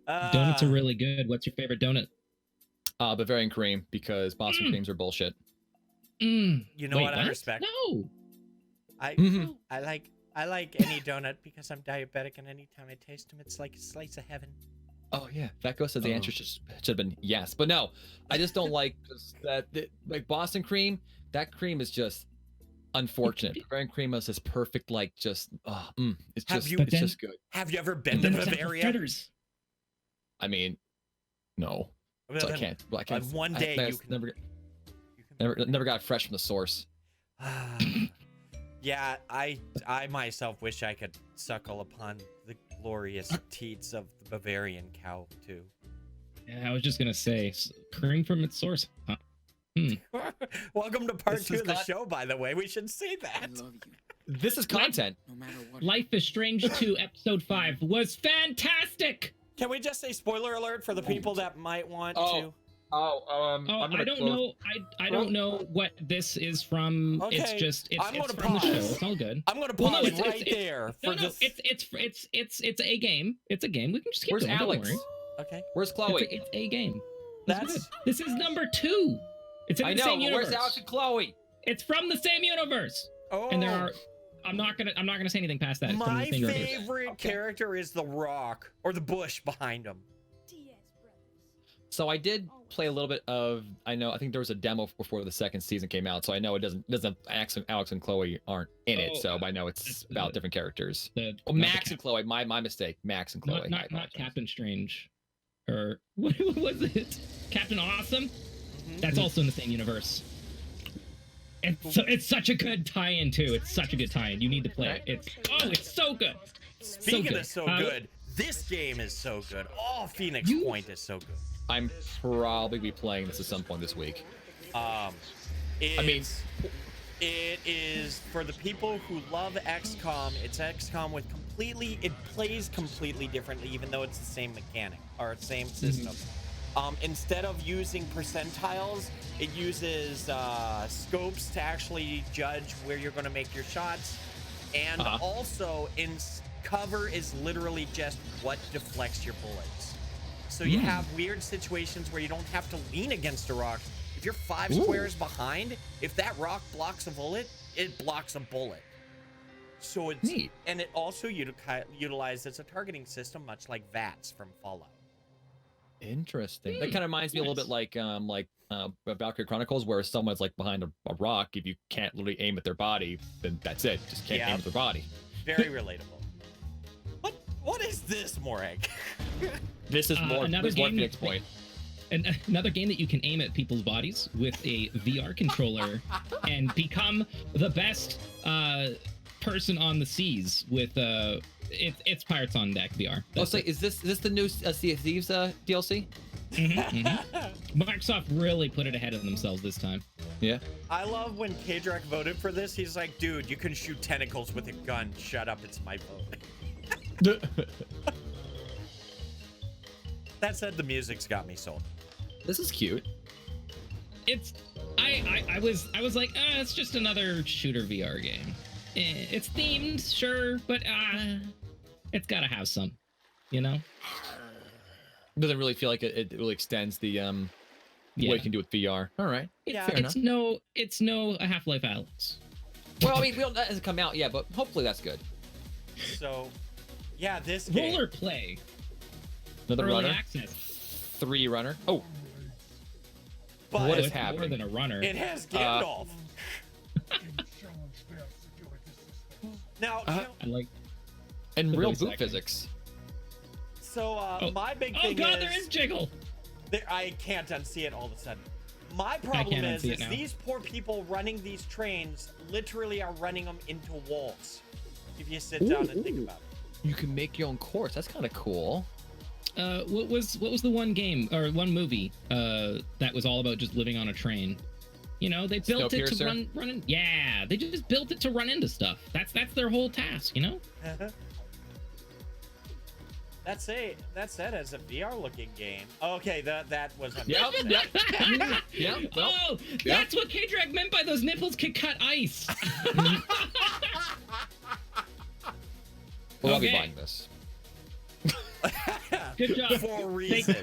Donuts are really good. What's your favorite donut? Bavarian cream, because Boston creams are bullshit. You know what? I respect. No. I like any donut because I'm diabetic, and anytime I taste them, it's like a slice of heaven. Oh yeah, that goes to the answer should have been yes, but no, I just don't like that. Like Boston cream, that cream is just unfortunate. Bavarian cream is this perfect, like just it's just good. Have you ever been to Bavaria? I mean, no. Well, So I can't. One day you can never got fresh from the source. Yeah, I myself wish I could suckle upon the glorious teats of the Bavarian cow too. Yeah, I was just gonna say, cream from its source. Huh? Welcome to part 2 of the show, by the way. We should say that. I love you. This is content. No matter what. Life is Strange 2 episode 5 was fantastic. Can we just say spoiler alert for the people that might want to? I don't know. I don't know what this is from. Okay. It's just it's I'm gonna from the pause. show. It's all good. I'm gonna pause there for No, this. it's a game. It's a game. We can just keep Where's going. Don't Alex? worry. Okay. Where's Chloe? It's a game. That's This is number 2. It's in the same universe. Where's Alex and Chloe? It's from the same universe. oh. And there are. I'm not gonna say anything past that. It's from My the same universe. favorite character is the rock or the bush behind him. So I did play a little bit of. I think there was a demo before the second season came out, so I know it doesn't. Alex and Chloe aren't in it, so I know it's about different characters. Max and Chloe. My mistake. Max and Chloe. Not Captain Strange, or what was it? Captain Awesome. That's also in the same universe. It's such a good tie-in too. It's such a good tie-in. You need to play it. It's so good. Speaking of so good, this game is so good. Oh, Phoenix Point is so good. I'm probably be playing this at some point this week. It is for the people who love XCOM. It's XCOM with it plays completely differently, even though it's the same mechanic or same system. Instead of using percentiles, it uses scopes to actually judge where you're going to make your shots. And also, cover is literally just what deflects your bullets. So you have weird situations where you don't have to lean against a rock. If you're 5 squares behind, if that rock blocks a bullet, it blocks a bullet. So it's neat. And it also utilizes a targeting system, much like VATS from Fallout. Interesting. That kind of reminds me a little bit like Valkyrie Chronicles, where someone's like behind a rock. If you can't literally aim at their body, then that's it. Just can't aim at their body. Very relatable. What is this, Morag? This is more Phoenix Point. Another game that you can aim at people's bodies with a VR controller and become the best person on the seas with it's Pirates on Deck VR. Is this the new Sea of Thieves DLC? Microsoft really put it ahead of themselves this time. Yeah. I love when K-Drek voted for this. He's like, dude, you can shoot tentacles with a gun. Shut up, it's my vote. That said, the music's got me sold. This is cute. I was like, it's just another shooter VR game. It's themed, sure, but it's gotta have some, you know? Doesn't really feel like it really extends the what you can do with VR. All right. Yeah, fair enough. It's no Half-Life Alyx. Well, I mean, that hasn't come out yet, but hopefully that's good. So, yeah, this game. Roller play. Another Early runner. access. 3 runner. Oh. But what is it's happening? More than a runner. It has Gandalf. Now, I like. And the real voice boot acting. physics. So, my big thing God, there is Jiggle. I can't unsee it all of a sudden. My problem is these poor people running these trains literally are running them into walls. If you sit down and think about it. You can make your own course. That's kind of cool. What was the one game or one movie that was all about just living on a train? You know, they built it to run in. Yeah, they just built it to run into stuff. That's their whole task, you know? That's said as a VR looking game. Okay, that was Yep. Oh, that's what K-Drag meant by those nipples can cut ice. Well, I'll be buying this. Good job. For Thank you, reasons.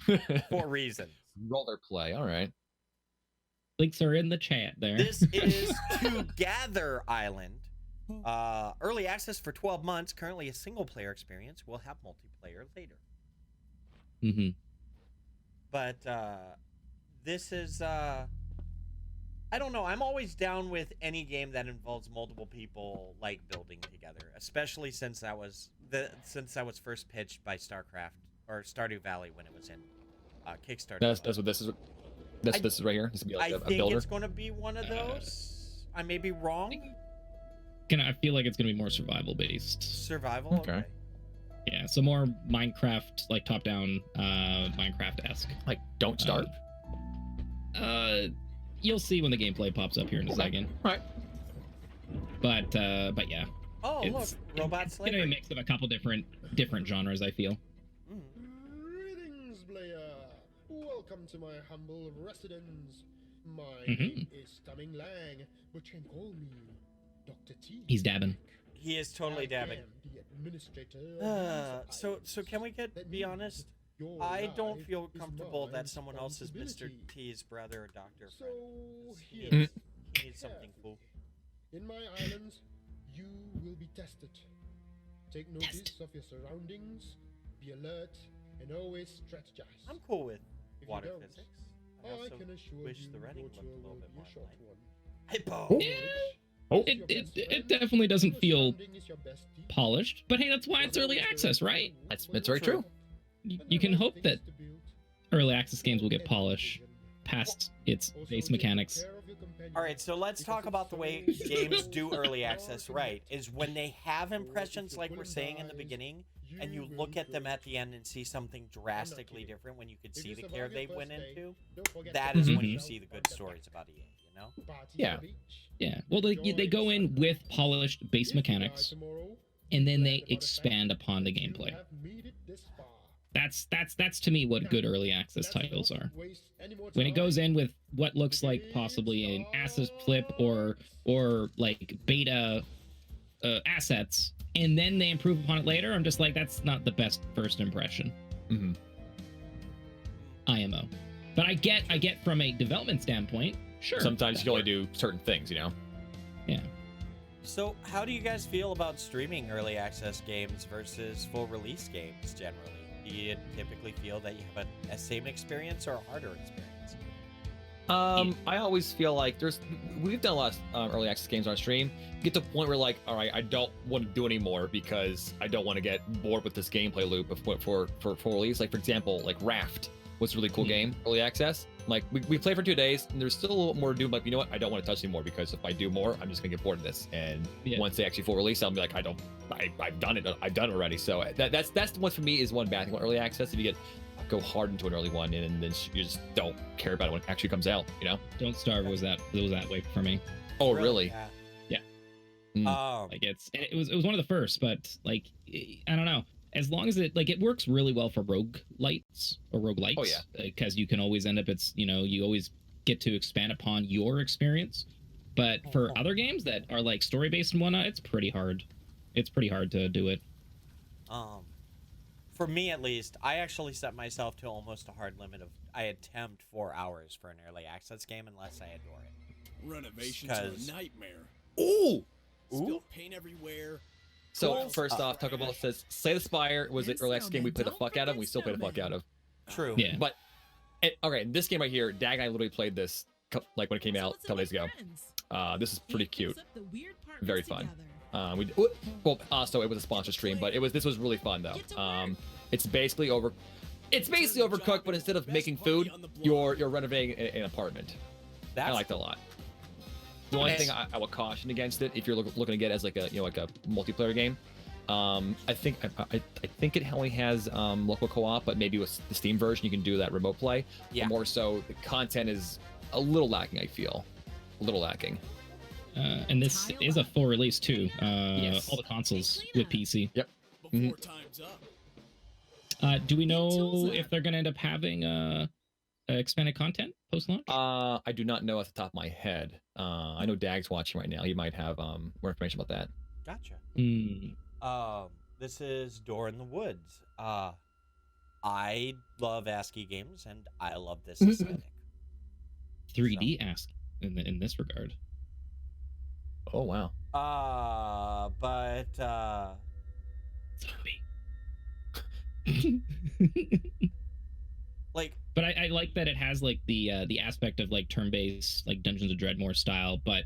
K-Track. For reasons. Roller play. All right. Links are in the chat there. This is To Gather Island. Early access for 12 months. Currently a single-player experience. We'll have multiplayer later. Mm-hmm. But this is... I don't know. I'm always down with any game that involves multiple people like building together, especially since that was first pitched by StarCraft or Stardew Valley when it was in Kickstarter. That's what this is. This is right here. This would be like I a think builder. it's going to be one of those. I may be wrong. I feel like it's gonna be more survival based. Survival. Okay. Yeah, so more Minecraft, like top-down Minecraft-esque. Like, don't starve. You'll see when the gameplay pops up here in a second. Right. But yeah. Oh, look, robot it's gonna be a slavery. mix of a couple different genres, I feel. Greetings, player. Welcome to my humble residence. My Mhm. name is Tumming Lang, but you can call me Dr. T. He's dabbing. He is totally dabbing. I am the administrator of these So can we That be means honest? your I don't life feel is comfortable my that someone else is Mr. responsibility. T's brother or doctor So friend. He here, needs, he needs something cool. in my islands, you will be tested. Take notice of your surroundings, be alert, and always strategize. I'm cool with If you water don't, physics. I I also can assure wish you the Reading your looked a tour little will bit be more a short enlightened. one. Hippo. It definitely doesn't feel polished, but hey, that's why it's early access, right? That's very true. You can hope that early access games will get polished past its base mechanics. All right, so let's talk about the way games do early access right. Is when they have impressions like we're saying in the beginning, and you look at them at the end and see something drastically different when you could see the care they went into. That is when you see the good stories about EA, you know? Yeah. Yeah. Well, they go in with polished base mechanics, and then they expand upon the gameplay. That's to me what good early access titles are. When it goes in with what looks like possibly an asset flip or like beta assets, and then they improve upon it later, I'm just like, that's not the best first impression. Mm-hmm. IMO. But I get from a development standpoint, sure. Sometimes you can only do certain things, you know? Yeah. So how do you guys feel about streaming early access games versus full release games generally? Do you typically feel that you have a same experience or a harder experience? I always feel like we've done a lot of early access games on stream. Get to the point where like, all right, I don't want to do anymore because I don't want to get bored with this gameplay loop for release. Like for example, like Raft was a really cool game, early access. Like we played for 2 days, and there's still a little more to do. Like, you know what? I don't want to touch anymore because if I do more, I'm just gonna get bored of this. And once they actually full release, I'll be like, I've done it. I've done it already. So that's the one for me is one bad thing about early access. If you go hard into an early one and then you just don't care about it when it actually comes out, you know? Don't Starve was that way for me. Oh, really? Yeah. Mm. Like it was one of the first, but like I don't know. As long as it works really well for roguelites or roguelites. Oh yeah. Because you can always end up you always get to expand upon your experience. But for other games that are like story based and whatnot, it's pretty hard. It's pretty hard to do it. For me at least, I actually set myself to almost a hard limit of I attempt 4 hours for an early access game unless I adore it. Renovations are a nightmare. Ooh! Spill paint everywhere. So first off, Taco Bell says Slay the Spire was an early access game we played the fuck out of, and we still play the fuck out of. True. Yeah. But okay, this game right here, Dag and I literally played this like when it came out a couple days ago. This is pretty cute, very fun. Also it was a sponsor stream, but this was really fun though. It's basically overcooked, but instead of making food, you're renovating an apartment. I liked it a lot. The only thing I will caution against it, if you're looking to get as like a multiplayer game, I think it only has local co-op, but maybe with the Steam version you can do that remote play. Yeah. But more so, the content is a little lacking. I feel a little lacking. And this is a full release too. Yes. All the consoles with PC. Yep. Before time's up. Do we know if they're gonna end up having expanded content post-launch? I do not know off the top of my head. I know Dag's watching right now. He might have more information about that. Gotcha. Mm. This is Door in the Woods. I love ASCII games, and I love this aesthetic. 3D ask in this regard. Oh wow. Zombie. Like, but I like that it has like the aspect of like turn-based, like Dungeons of Dreadmore style, but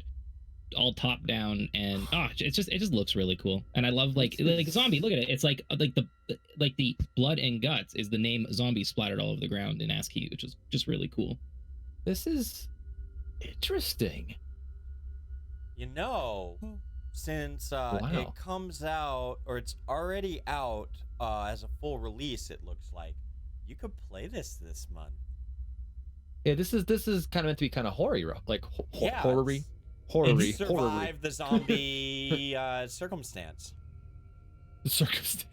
all top down, and it just looks really cool. And I love like zombie. Look at it. It's like the blood and guts is the name zombie splattered all over the ground in ASCII, which is just really cool. This is interesting. You know, since it comes out, or it's already out as a full release, it looks like you could play this month. Yeah, this is kind of meant to be kind of horror-y, like horror-y. It survived the zombie circumstance. Circumstance.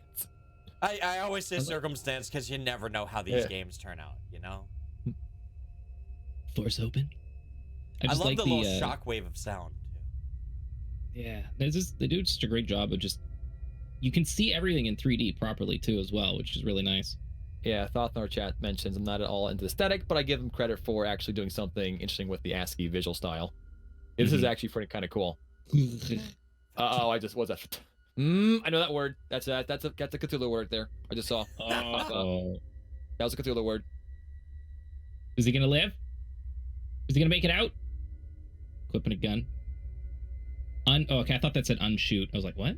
I always say circumstance because you never know how these games turn out, you know? Force open. I love like the little shockwave of sound, too. Yeah, they do just a great job of just... You can see everything in 3D properly, too, as well, which is really nice. Yeah, Thothnor chat mentions I'm not at all into the aesthetic, but I give them credit for actually doing something interesting with the ASCII visual style. This is actually pretty kind of cool. I just was that. I know that word. That's a Cthulhu word there. I just saw. That was a Cthulhu word. Is he gonna live? Is he gonna make it out? Equipping a gun. Okay, I thought that said unshoot. I was like, what?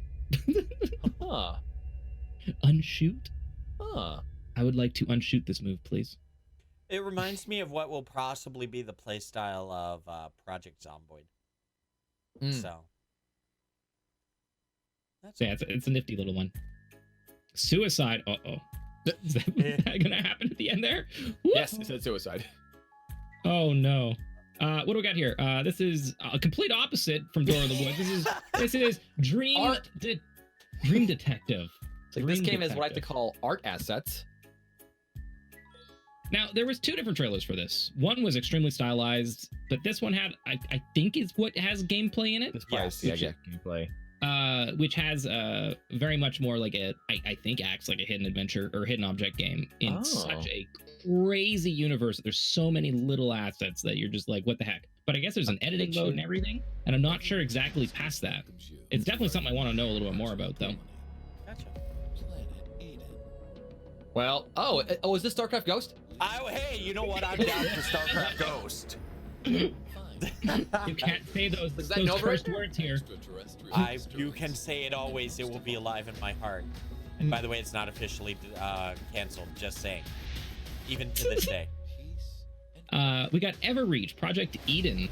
Unshoot? I would like to unshoot this move, please. It reminds me of what will possibly be the playstyle of Project Zomboid. So. It's a nifty little one. Suicide. Is that going to happen at the end there? Whoop. Yes, it said suicide. Oh, no. What do we got here? This is a complete opposite from Door of the Woods. This is Dream Detective. So this game is what I like to call art assets. Now, there was two different trailers for this. One was extremely stylized, but this one had, I think is what has gameplay in it. Yes, gameplay. Which has very much more like I think acts like a hidden adventure or hidden object game in such a crazy universe. There's so many little assets that you're just like, what the heck? But I guess there's an editing mode and everything, and I'm not sure exactly past that. It's definitely something I want to know a little bit more about, though. Gotcha. Well, is this StarCraft Ghost? Hey, you know what? I'm down for StarCraft Ghost. You can't say those cursed words here. You can say it always. It will be alive in my heart. And by the way, it's not officially canceled. Just saying. Even to this day. We got Everreach, Project Eden.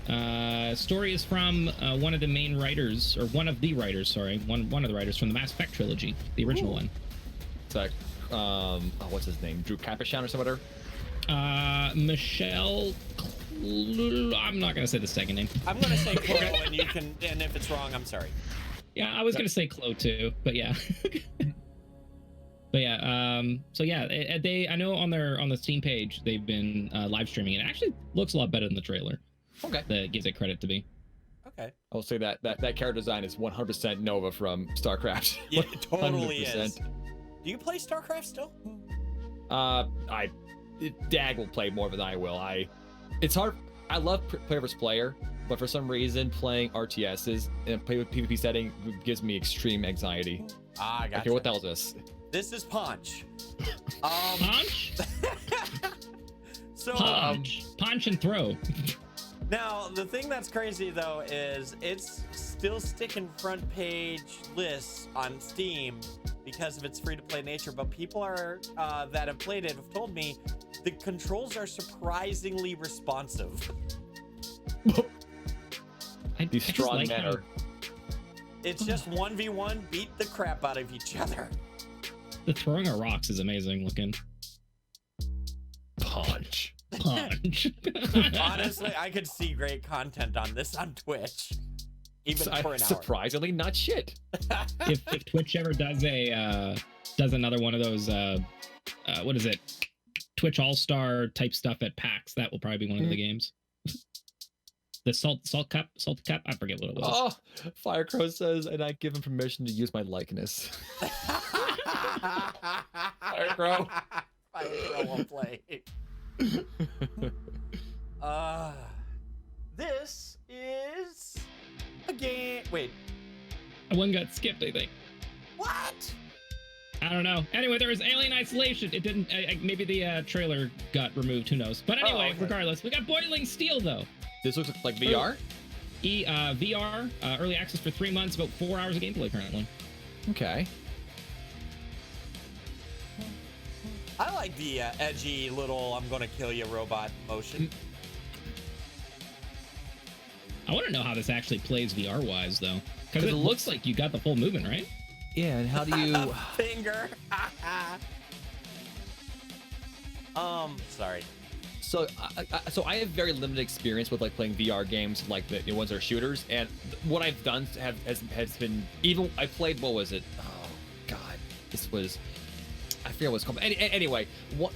Story is from one of the main writers, or one of the writers, sorry. One of the writers from the Mass Effect trilogy, the original one. It's like, what's his name? Drew Capuchan or something? Michelle... I'm not gonna say the second name. I'm gonna say Chloe, and you can. And if it's wrong, I'm sorry. Yeah, I was gonna say Chloe too, but yeah. But yeah, so yeah, I know on the Steam page they've been live streaming it. It actually looks a lot better than the trailer. Okay, that gives it credit to be. Okay, I'll say that character design is 100% Nova from StarCraft. Yeah, it totally 100%. Is. Do you play StarCraft still? Dag will play more than I will. It's hard. I love player versus player, but for some reason, playing RTSs in a PvP setting gives me extreme anxiety. I got Okay, what the hell is this? This is Punch. Punch? So punch and throw. Now, the thing that's crazy though is it's still sticking front page lists on Steam because of its free-to-play nature, but people are that have played it have told me the controls are surprisingly responsive. These strong men are. It's just 1v1, beat the crap out of each other. The throwing of rocks is amazing looking. Punch. Honestly, I could see great content on this on Twitch. Even for an hour. Surprisingly, not shit. if Twitch ever does another one of those, what is it? Twitch All-Star type stuff at PAX, that will probably be one of the games. The salt cup, I forget what it was. Oh, Firecrow says, and I give him permission to use my likeness. Firecrow. Fire will play. This is a game. Wait. One got skipped, I think. What? I don't know. Anyway, there was Alien Isolation. It didn't. Maybe the trailer got removed. Who knows? But anyway, okay. regardless, we got Boiling Steel though. This looks like VR. VR early access for 3 months. About 4 hours of gameplay currently. Okay. I like the edgy little "I'm gonna kill you" robot motion. I want to know how this actually plays VR wise though, because it looks like you got the full movement, right? Yeah, and how do you Finger. Sorry. So I have very limited experience with like playing VR games, like the ones that are shooters, and what I've done has been, even I played, what was it? Oh God, this was, I forget what it's called. Anyway, when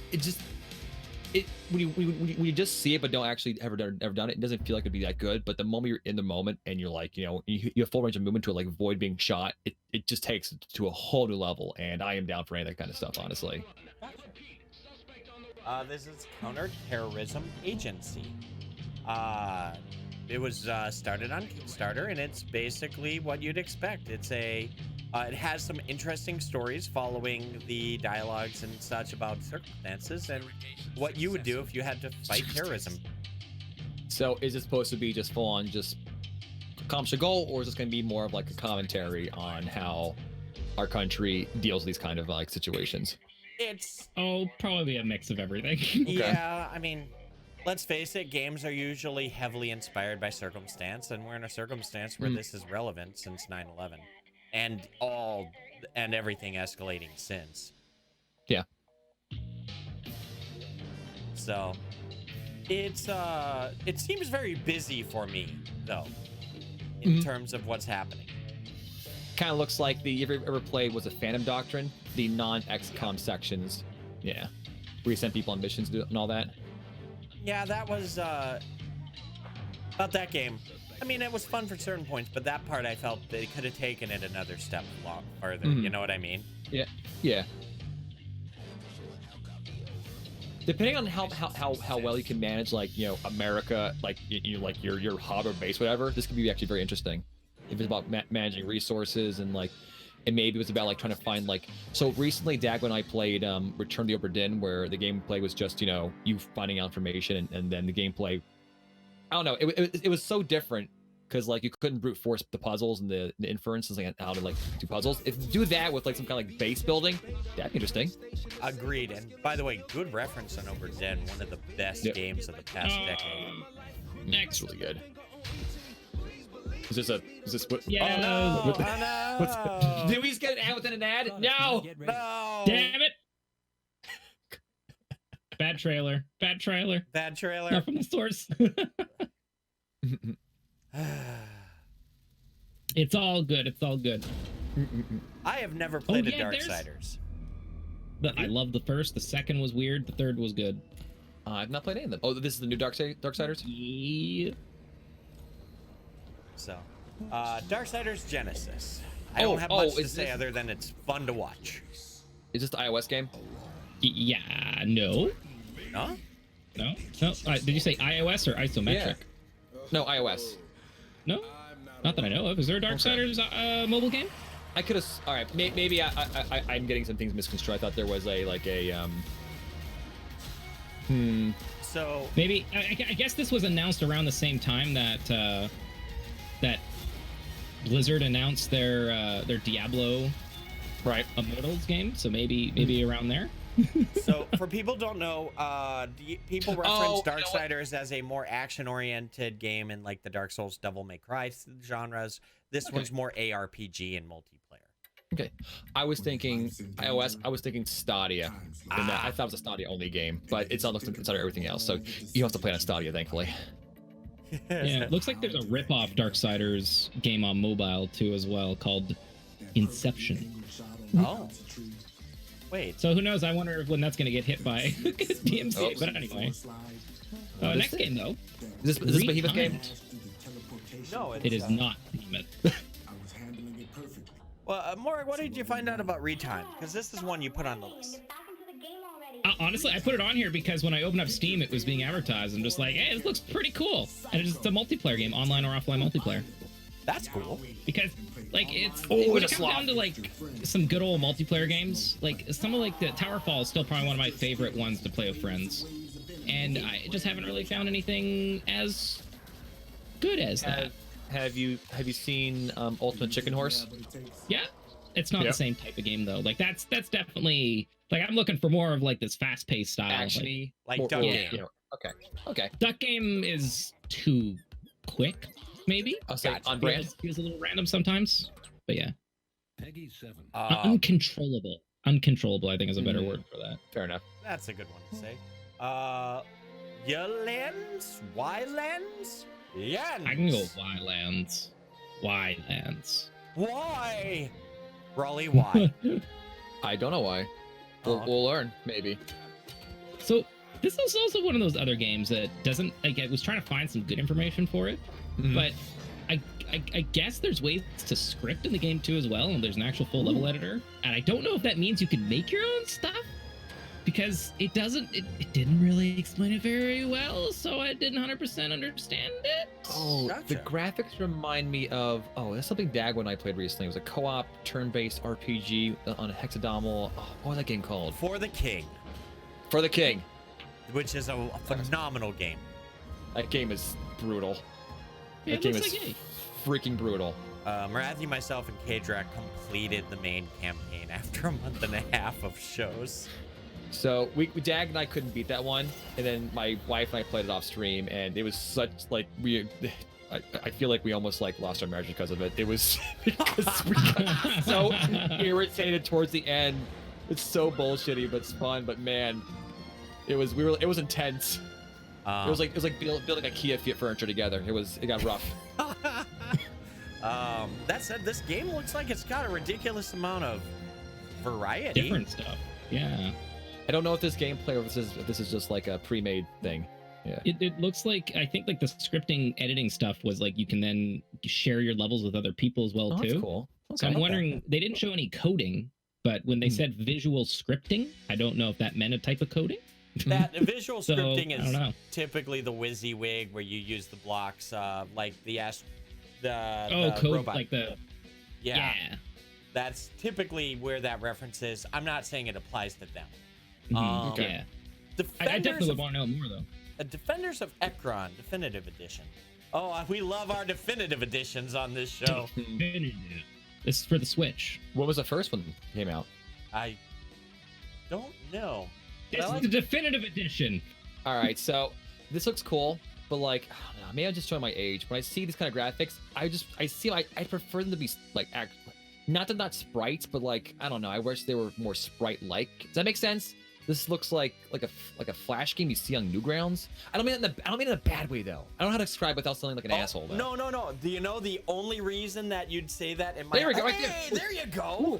you just see it but don't actually ever done it, it doesn't feel like it'd be that good. But the moment you're in the moment and you're like, you have full range of movement to it, like avoid being shot, it just takes it to a whole new level. And I am down for any of that kind of stuff, honestly. This is Counterterrorism Agency. It was started on Kickstarter, and it's basically what you'd expect. It's it has some interesting stories following the dialogues and such about circumstances and what you would do if you had to fight terrorism. So is it supposed to be just full on just accomplish a goal, or is this going to be more of like a commentary on how our country deals with these kind of like situations? It's probably a mix of everything. Yeah, I mean, let's face it, games are usually heavily inspired by circumstance, and we're in a circumstance where this is relevant since 9/11, and everything escalating since. Yeah. So it seems very busy for me though, in terms of what's happening. Kind of looks like you ever played, was it Phantom Doctrine? The non-XCOM sections. Yeah. Where you send people on missions and all that. Yeah, that was about that game. I mean, it was fun for certain points, but that part I felt they could have taken it another step further. You know what I mean? Yeah. Yeah. Depending on how well you can manage, like, America, like like your hub or base, whatever, this could be actually very interesting. If it's about managing resources and maybe it was about like trying to find so recently Dagwo and I played Return to the Obra Dinn, where the gameplay was just you finding out information, and then the gameplay, I don't know, it was so different because you couldn't brute force the puzzles and the inferences, how to do puzzles. If you do that with some kind of base building, that'd be interesting. Agreed. And by the way, good reference on Obra Dinn, one of the best games of the past decade. Next. It's really good. Is this what? Yeah. Oh no! Did we just get an ad within an ad? No! No! Damn it! Bad trailer. Bad trailer. Bad trailer. Not from the source. It's all good. It's all good. I have never played a there's- Darksiders. I love the first. The second was weird. The third was good. I've not played any of them. Oh, this is the new Darksiders? Yeah. So, Darksiders Genesis. I don't have much to say other than it's fun to watch. Is this the iOS game? Yeah. No. Huh? No. No. Did you say iOS or isometric? No, iOS. No. Not that I know of. Is there a Darksiders mobile game? I could have. All right, maybe I'm getting some things misconstrued. I thought there was So maybe I guess this was announced around the same time that that Blizzard announced their Diablo Immortals game. So maybe around there. So for people who don't know, people reference Darksiders as a more action-oriented game in the Dark Souls, Devil May Cry genres. This one's more ARPG and multiplayer. Okay, I was thinking iOS. I was thinking Stadia. And I thought it was a Stadia only game, but it's on everything else. So you have to play it on Stadia, thankfully. Yeah, it looks like there's a rip-off Darksiders game on mobile too as well called Inception. Oh. Wait. So who knows? I wonder when that's going to get hit by DMCA. But anyway. Next game though. Is this Behemoth game? No, it is not Behemoth. Well, Morag, what did you find out about Retime? Because this is one you put on the list. Honestly, I put it on here because when I opened up Steam, it was being advertised. I'm just like, hey, this looks pretty cool. And it's a multiplayer game, online or offline multiplayer. That's cool. Because, like, it's Oh, when it's it a comes down to like some good old multiplayer games. Like some of like the Towerfall is still probably one of my favorite ones to play with friends, and I just haven't really found anything as good as that. Have you seen Ultimate Chicken Horse? Yeah, it's not the same type of game though. Like that's definitely like I'm looking for more of like this fast-paced style. Actually, like Duck Game. You know, okay. Duck Game is too quick, maybe. I'll say on brand. Feels a little random sometimes, but yeah. Peggy 7. Uncontrollable. Uncontrollable, I think, is a better word for that. Fair enough. That's a good one to say. Ylands? Ylands? Yans? I can go Ylands. Ylands. Why? Raleigh, why? I don't know why. We'll learn, maybe. So this is also one of those other games that doesn't, like, I was trying to find some good information for it, but I guess there's ways to script in the game too as well, and there's an actual full level editor, and I don't know if that means you can make your own stuff, because it didn't really explain it very well, so I didn't 100% understand it. Oh, Gotcha. the graphics remind me of that's something Dag and I played recently. It was a co-op turn-based RPG on a hexagonal. Oh, what was that game called? For the King, For the King. which is a phenomenal game. That game is brutal. Yeah, That it game looks is like it. freaking brutal. Matthew, myself, and K-Drac completed the main campaign after a month and a half of shows. So Dag and I couldn't beat that one, and then my wife and I played it off stream, and it was such like I feel like we almost like lost our marriage because of it. It was because we got so irritated towards the end. It's so bullshitty, but it's fun. But man, it was intense. It was like building IKEA furniture together. It got rough. That said, this game looks like it's got a ridiculous amount of variety. Different stuff. Yeah. I don't know if this gameplay or if this is just like a pre-made thing. Yeah. It looks like, I think like the scripting editing stuff was like you can then share your levels with other people as well too. That's cool. So I'm wondering, they didn't show any coding, but when they said visual scripting, I don't know if that meant a type of coding. That visual So, scripting I don't know. is typically the WYSIWYG where you use the blocks, like the Code, robot. like the yeah. That's typically where that reference is. I'm not saying it applies to them. Yeah. I definitely would want to know more though. Defenders of Eektron Definitive Edition. Oh, we love our definitive editions on this show. This is for the Switch. What was the first one that came out? I don't know. This is the definitive edition. All right, so this looks cool, but like, I don't know, maybe I'm just showing my age. When I see these kind of graphics, I prefer them to be like not sprites, but like, I don't know. I wish they were more sprite-like. Does that make sense? This looks like a Flash game you see on Newgrounds. I don't mean it in a bad way though. I don't know how to describe without sounding like an asshole though. No. Do you know the only reason that you'd say that in my There we go, right Hey, there. there you go.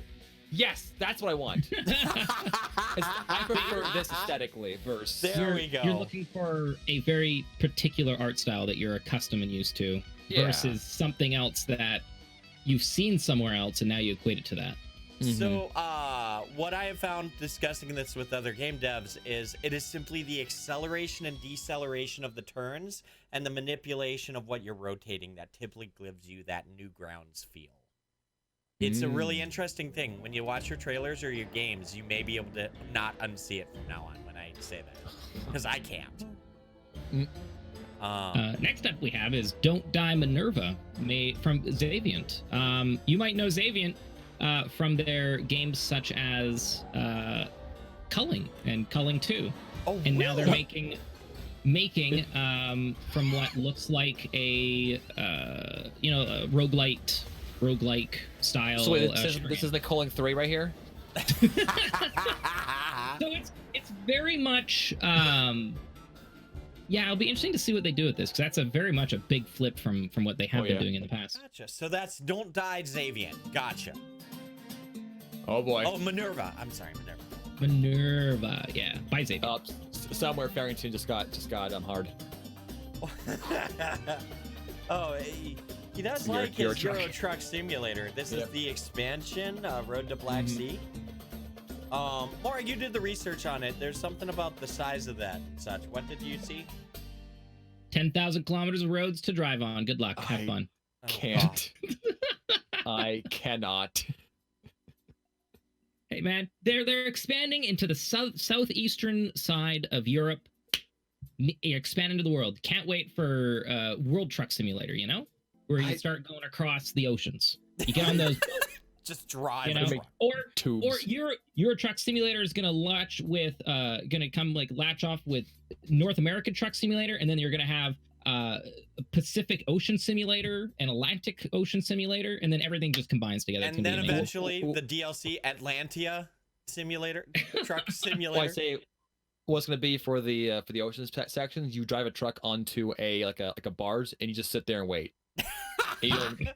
Yes, that's what I want. I prefer this aesthetically versus. There we go. You're looking for a very particular art style that you're accustomed and used to versus something else that you've seen somewhere else and now you equate it to that. So, what I have found discussing this with other game devs is it is simply the acceleration and deceleration of the turns and the manipulation of what you're rotating that typically gives you that Newgrounds feel. It's a really interesting thing. When you watch your trailers or your games, you may be able to not unsee it from now on when I say that. Because I can't. Next up we have is Don't Die Minerva, made from Xaviant. You might know Xaviant from their games such as Culling and Culling 2. Oh, and now they're really? making from what looks like a roguelike style. So wait, this is the Culling 3 right here. So it's very much it'll be interesting to see what they do with this, because that's very much a big flip from what they have been doing in the past. Gotcha. So that's Don't Die Xaviant. Gotcha. Oh boy. Oh, Minerva. I'm sorry, Minerva. Minerva, yeah, by Xaviant. Somewhere Farrington just got hard. Oh, he does like his Euro Euro Truck Simulator. This is the expansion, Road to Black Sea. Morag, you did the research on it. There's something about the size of that and such. What did you see? 10,000 kilometers of roads to drive on. Good luck. Have fun. Can't. I cannot. Hey man, they're expanding into the southeastern side of Europe. Expand into the world. Can't wait for World Truck Simulator. You know, where you start going across the oceans. You get on those. Just drive. You know, or your Truck Simulator is gonna latch off with North American Truck Simulator, and then you're gonna have Pacific Ocean Simulator and Atlantic Ocean Simulator, and then everything just combines together. And then eventually the DLC Atlantia Simulator, Truck Simulator. Well, I say what's going to be for the ocean sections. You drive a truck onto a barge, and you just sit there and wait. You don't-